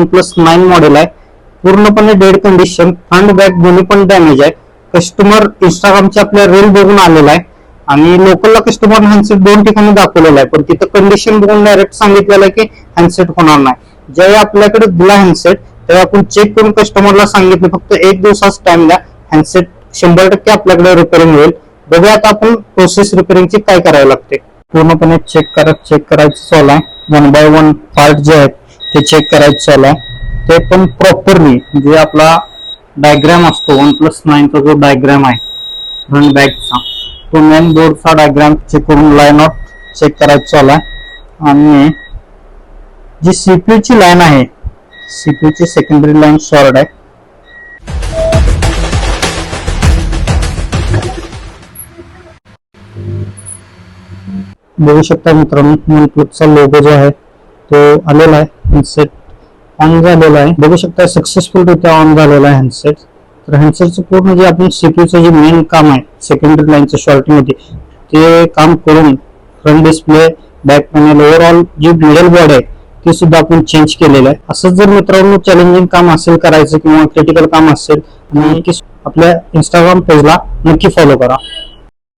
OnePlus 9 model आहे. पूर्णपणे dead condition, front back दोन्ही पण डॅमेज आहे. कस्टमर इंस्टाग्रामचे आपल्या रील बघून आलेला आहे आणि लोकलला कस्टमर हँडसेट 2 ठिकाणी दाखवलेला आहे, पण तिथं कंडिशन बघून डायरेक्ट सांगितलेलं आहे की हँडसेट होणार नाही. ज्यावेळी आपल्याकडे दिला हँडसेट त्यावेळी आपण चेक करून कस्टमरला सांगितलं फक्त 1 दिवसाचा टाइम द्या, हँडसेट 100% आपल्याकडे रिपेअरिंग होईल. बघूया आता आपण प्रोसेस रिपेअरिंगची काय करावं लागते. पूर्णपणे चेक करायचं चालू आहे. 1 बाय 1 पार्ट जे आहेत ते चेक करायचं चालू आहे. ते पण प्रॉपरली जे आपला डायग्राम असतो OnePlus 9 चा जो डायग्राम आहे फ्रंट बॅकचा, तो मेन बोर्डचा डायग्राम चेक करून लाईन आउट चेक करायचं चालू आहे. आणि जी CPU ची लाईन आहे, CPU ची सेकंडरी लाईन शॉर्ट आहे. बघू शकता मित्रांनो, OnePlus लोगो जो आहे तो आलेला आहे. हँडसेट ऑन झालेला आहे. बघू शकता सक्सेसफुल रित्या ऑन झालेला आहे हँडसेट. तर हँडसेटचं पूर्ण जे आपण सीपीयूचं जे मेन काम आहे सेकंडरी लाईनचं शॉर्टिंग मध्ये, ते काम करून front display, back panel, overall जी मिडल बोर्ड आहे ते सुद्धा आपण चेंज केलेलं आहे. असंच जर मित्रांनो चॅलेंजिंग काम असेल करायचं किंवा क्रिटिकल काम असेल, आणि आपल्या इंस्टाग्राम पेजला नक्की फॉलो करा.